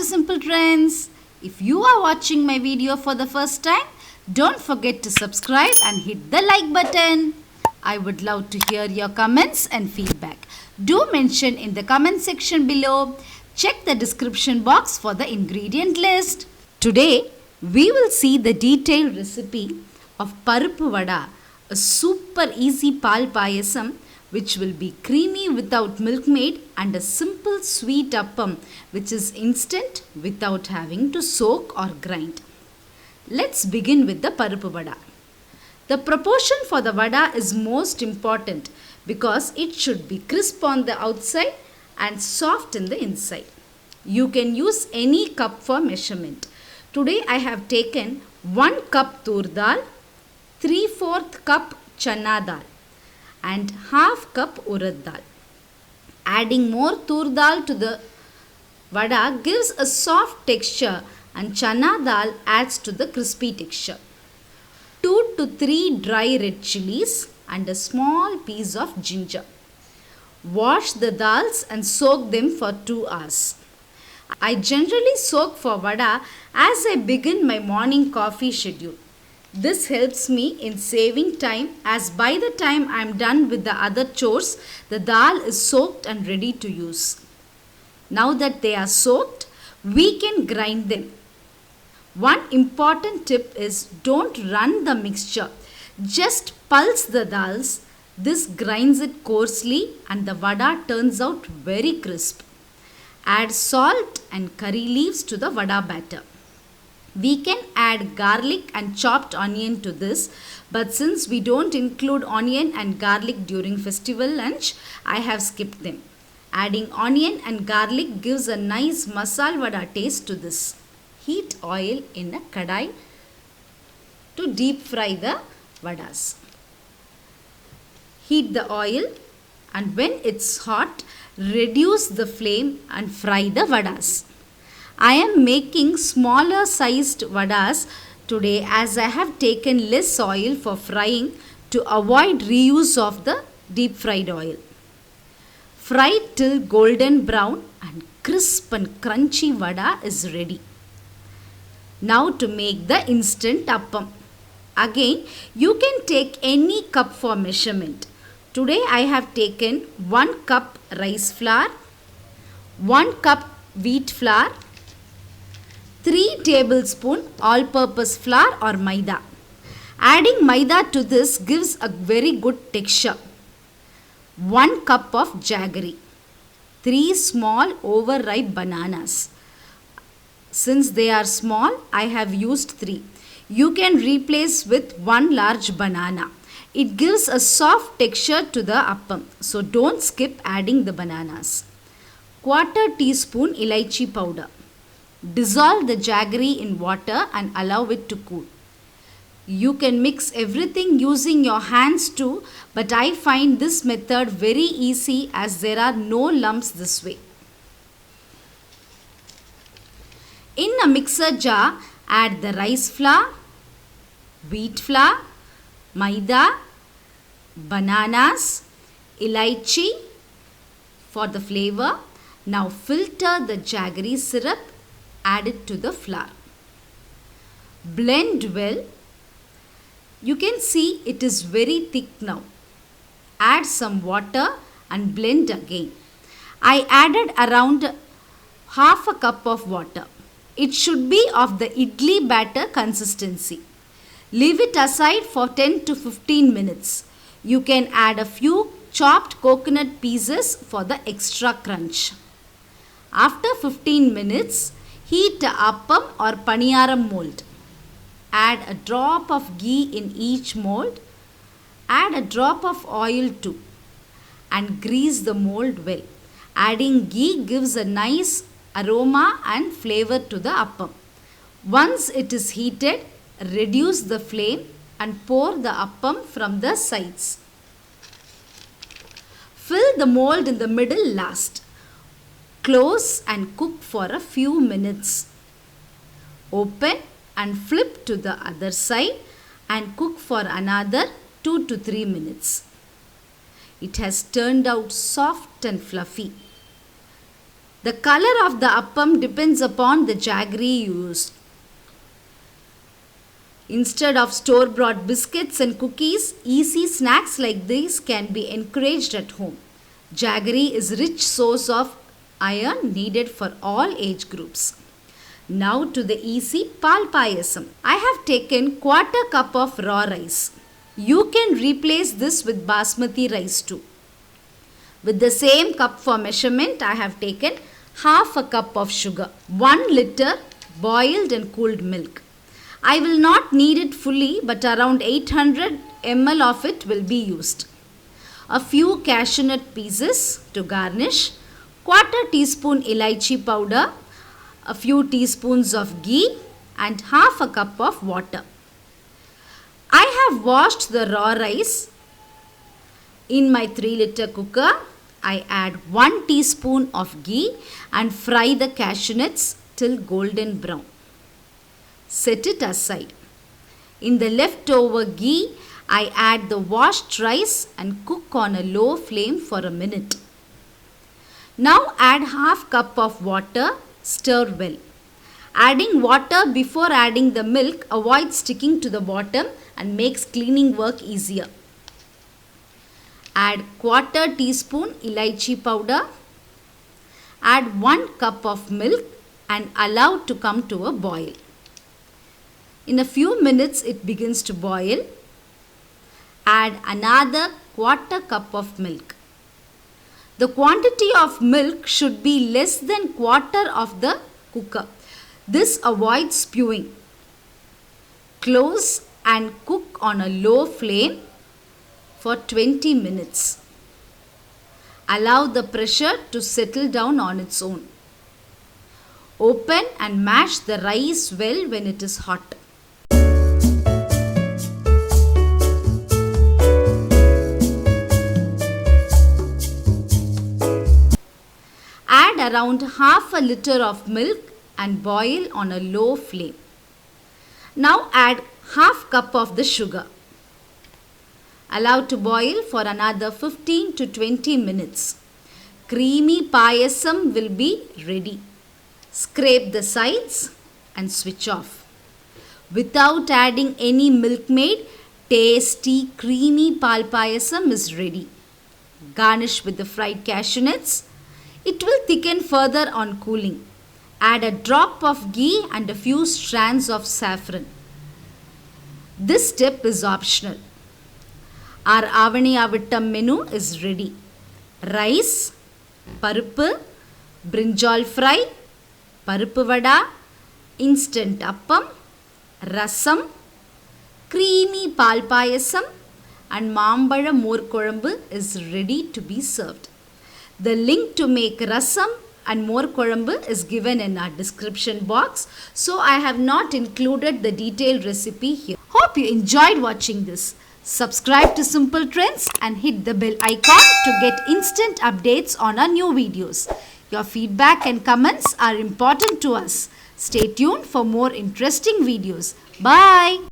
to Simple Trends. If you are watching my video for the first time, don't forget to subscribe and hit the like button. I would love to hear your comments and feedback. Do mention in the comment section below. Check the description box for the ingredient list. Today, we will see the detailed recipe of Paruppu Vada, a super easy pal payasam which will be creamy without milkmaid and a simple sweet appam which is instant without having to soak or grind. Let's begin with the Paruppu Vada. The proportion for the vada is most important because it should be crisp on the outside and soft in the inside. You can use any cup for measurement. Today I have taken 1 cup tur dal, 3/4 cup chana dal and half cup urad dal. Adding more tur dal to the vada gives a soft texture and chana dal adds to the crispy texture. 2 to 3 dry red chilies and a small piece of ginger. Wash the dals and soak them for 2 hours. I generally soak for vada as I begin my morning coffee schedule. This helps me in saving time as by the time I am done with the other chores, the dal is soaked and ready to use. Now that they are soaked, we can grind them. One important tip is don't run the mixture. Just pulse the dals. This grinds it coarsely and the vada turns out very crisp. Add salt and curry leaves to the vada batter. We can add garlic and chopped onion to this, but since we don't include onion and garlic during festival lunch, I have skipped them. Adding onion and garlic gives a nice masala vada taste to this. Heat oil in a kadai to deep fry the vadas. Heat the oil and when it's hot, reduce the flame and fry the vadas. I am making smaller sized vadas today as I have taken less oil for frying to avoid reuse of the deep fried oil. Fry till golden brown and crisp and crunchy vada is ready. Now to make the instant appam. Again, you can take any cup for measurement. Today I have taken 1 cup rice flour, 1 cup wheat flour, 3 tablespoons all-purpose flour or maida. Adding maida to this gives a very good texture. 1 cup of jaggery, 3 small overripe bananas. Since they are small, I have used 3. You can replace with 1 large banana. It gives a soft texture to the appam, so don't skip adding the bananas. 1/4 teaspoon elaichi powder. Dissolve the jaggery in water and allow it to cool. You can mix everything using your hands too, but I find this method very easy as there are no lumps this way. In a mixer jar, add the rice flour, wheat flour, maida, bananas, elaichi for the flavor. Now filter the jaggery syrup, add it to the flour. Blend well. You can see it is very thick now. Add some water and blend again. I added around half a cup of water. It should be of the idli batter consistency. Leave it aside for 10 to 15 minutes. You can add a few chopped coconut pieces for the extra crunch. After 15 minutes, heat a appam or paniyaram mold. Add a drop of ghee in each mold. Add a drop of oil too and grease the mold well. Adding ghee gives a nice aroma and flavor to the appam. Once it is heated, reduce the flame and pour the appam from the sides. Fill the mold in the middle last. Close and cook for a few minutes. Open and flip to the other side and cook for another 2 to 3 minutes. It has turned out soft and fluffy. The color of the appam depends upon the jaggery used. Instead of store-bought biscuits and cookies, easy snacks like these can be encouraged at home. Jaggery is a rich source of iron needed for all age groups. Now to the easy pal payasam. I have taken quarter cup of raw rice. You can replace this with basmati rice too. With the same cup for measurement, I have taken half a cup of sugar, 1 liter boiled and cooled milk. I will not need it fully, but around 800 ml of it will be used. A few cashew nut pieces to garnish, quarter teaspoon elaichi powder, a few teaspoons of ghee and half a cup of water. I have washed the raw rice. In my 3-liter cooker, I add 1 teaspoon of ghee and fry the cashew nuts till golden brown. Set it aside. In the leftover ghee, I add the washed rice and cook on a low flame for a minute. Now add half cup of water, stir well. Adding water before adding the milk avoids sticking to the bottom and makes cleaning work easier. Add quarter teaspoon elaichi powder. Add 1 cup of milk and allow to come to a boil. In a few minutes it begins to boil. Add another quarter cup of milk. The quantity of milk should be less than quarter of the cooker. This avoids spewing. Close and cook on a low flame for 20 minutes. Allow the pressure to settle down on its own. Open and mash the rice well when it is hot. Add around half a liter of milk and boil on a low flame. Now add half cup of the sugar. Allow to boil for another 15 to 20 minutes. Creamy payasam will be ready. Scrape the sides and switch off. Without adding any milkmaid, tasty creamy pal payasam is ready. Garnish with the fried cashew nuts. It will thicken further on cooling. Add a drop of ghee and a few strands of saffron. This step is optional. Our Avani Avittam menu is ready. Rice, paruppu, brinjal fry, paruppu vada, instant appam, rasam, creamy pal payasam and Mambala more kolambu is ready to be served. The link to make rasam and more kolambu is given in our description box, so I have not included the detailed recipe here. Hope you enjoyed watching this. Subscribe to Simple Trends and hit the bell icon to get instant updates on our new videos. Your feedback and comments are important to us. Stay tuned for more interesting videos. Bye.